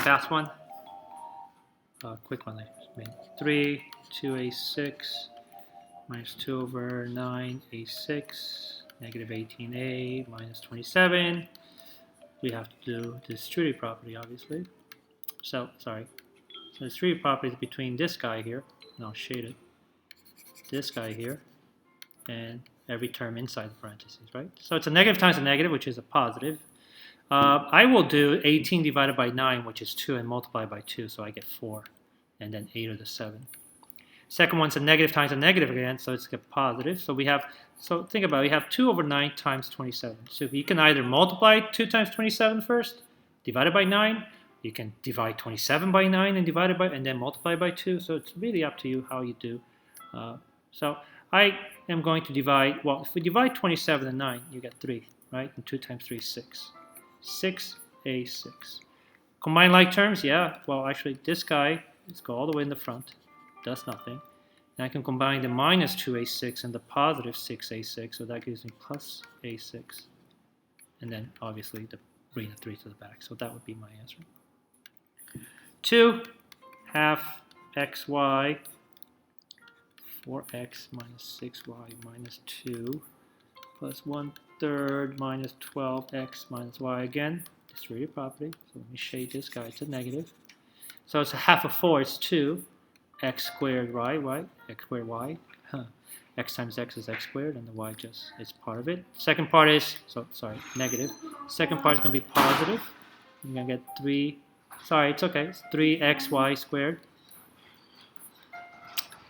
fast one. Quick one. 3, 2a6 minus 2 over 9a6 negative 18a minus 27. We have to do the distributive property, obviously. So, sorry. So the distributive property is between this guy here, and I'll shade it, this guy here, and every term inside the parentheses, right? So it's a negative times a negative, which is a positive. I will do 18 divided by 9, which is 2, and multiply by 2, so I get 4, and then 8 to the 7. Second one's a negative times a negative again, so it's a positive. So think about it, we have 2 over 9 times 27. So you can either multiply 2 times 27 first, divide it by 9. You can divide 27 by 9 and divide it by, and then multiply by 2. So it's really up to you how you do. So I am going to divide, well, if we divide 27 and 9, you get 3, right? And 2 times 3 is 6. 6a6. Combine like terms, yeah. Well, actually, this guy, let's go all the way in the front. Does nothing. And I can combine the minus 2a6 and the positive 6a6, so that gives me plus a6. And then, obviously, bring the 3 to the back. So that would be my answer. 2 half xy, 4x minus 6y minus 2, plus 1/3 minus 12x minus y again. Distributive property. So let me shade this guy to negative. So it's a half of 4, it's 2. X squared y, x squared y. X times x is x squared, and the y just is part of it. Second part is, negative. Second part is going to be positive. You're going to get 3, it's okay, it's 3xy squared.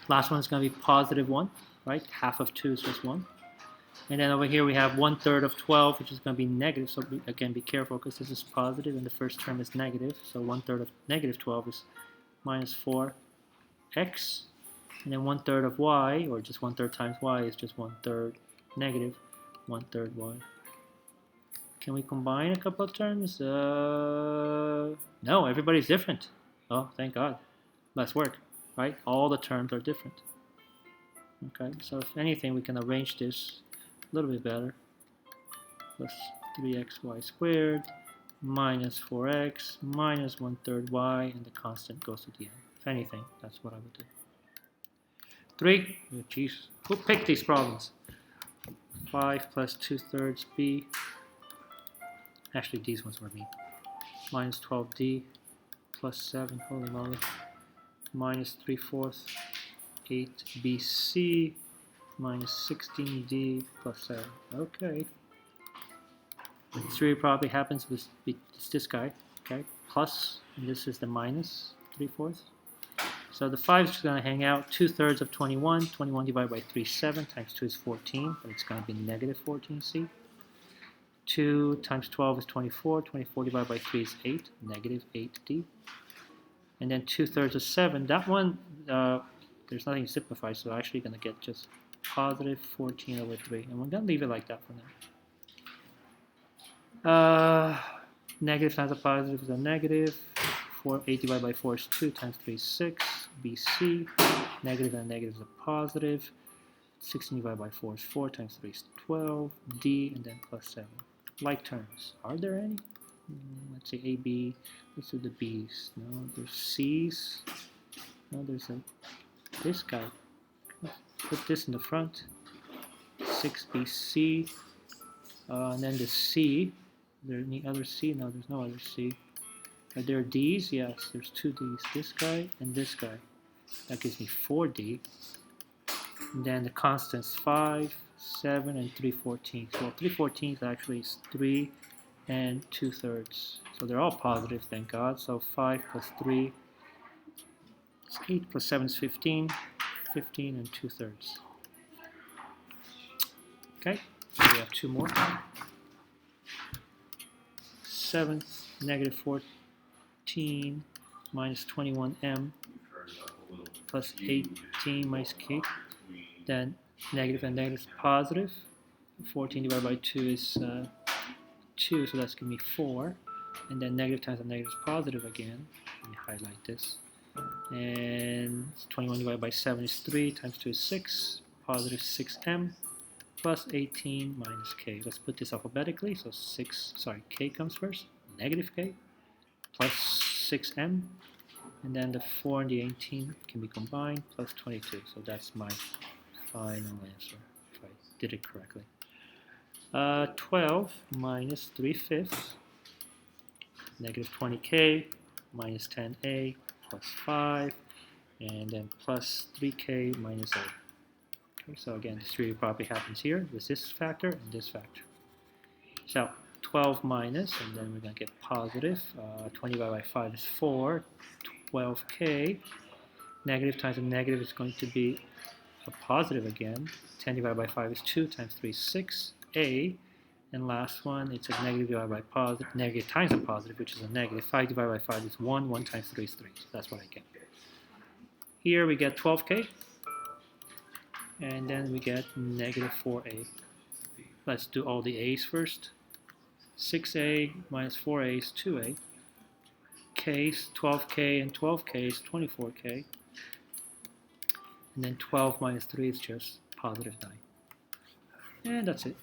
Last one is going to be positive 1, right? Half of 2 is just 1. And then over here we have 1/3 of 12, which is going to be negative. So again, be careful because this is positive and the first term is negative. So 1/3 of negative 12 is minus 4x. And then 1/3 of y, or just 1/3 times y, is just 1/3 negative 1/3 y. Can we combine a couple of terms? No, everybody's different. Oh, thank God. Less work, right? All the terms are different. Okay, so if anything, we can arrange this a little bit better. Plus 3xy squared minus 4x minus 1/3 y, and the constant goes to the end. If anything, that's what I would do. 3, oh, geez, who picked these problems? 5 plus 2/3 b. Actually, these ones were me. Minus 12d plus 7, holy moly. Minus 3/4 8bc minus 16d plus 7. Okay. The distributive property happens with this guy, okay? Plus, and this is the minus 3/4. So the 5 is just going to hang out. 2/3 of 21. 21 divided by 3 is 7. Times 2 is 14, but it's going to be negative 14c. 2 times 12 is 24. 24 divided by 3 is 8. Negative 8d. And then 2/3 of 7. That one, there's nothing to simplify, so I'm actually going to get just positive 14 over 3. And we're going to leave it like that for now. Negative times a positive is a negative. 8 divided by 4 is 2 times 3 is 6. BC. Negative and negative is a positive. 16 divided by 4 is 4 times 3 is 12. D and then plus 7. Like terms. Are there any? Let's say AB. Let's do the B's. No, there's C's. No, there's this guy. Put this in the front. 6BC. And then the C. Is there any other C? No, there's no other C. Are there D's? Yes, there's 2 D's. This guy and this guy. That gives me 4D. And then the constants 5, 7, and 3/14. Well, 3/14 actually is 3 and 2/3. So they're all positive, thank God. So 5 plus 3 is 8 plus 7 is 15. 15 and 2/3. Okay, so we have 2 more. 7 negative 14 minus 21m plus 18 minus k. Then negative and negative is positive. 14 divided by 2 is 2, so that's going to be 4. And then negative times a negative is positive again. Let me highlight this. And 21 divided by 7 is 3, times 2 is 6, positive 6m, plus 18 minus k. Let's put this alphabetically. So k comes first, negative k, plus 6m, and then the 4 and the 18 can be combined, plus 22. So that's my final answer, if I did it correctly. 12 minus 3/5, negative 20k, minus 10a, plus 5, and then plus 3k minus a. Okay, so again, distributive property happens here with this factor and this factor. So 12 minus, and then we're going to get positive. 20 divided by 5 is 4. 12k. Negative times a negative is going to be a positive again. 10 divided by 5 is 2 times 3 is 6a. And last one, it's a negative divided by positive, negative times a positive, which is a negative. 5 divided by 5 is 1. 1 times 3 is 3. So that's what I get. Here we get 12k. And then we get negative 4a. Let's do all the a's first. 6a minus 4a is 2a. K's, 12k and 12k is 24k. And then 12 minus 3 is just positive 9. And that's it.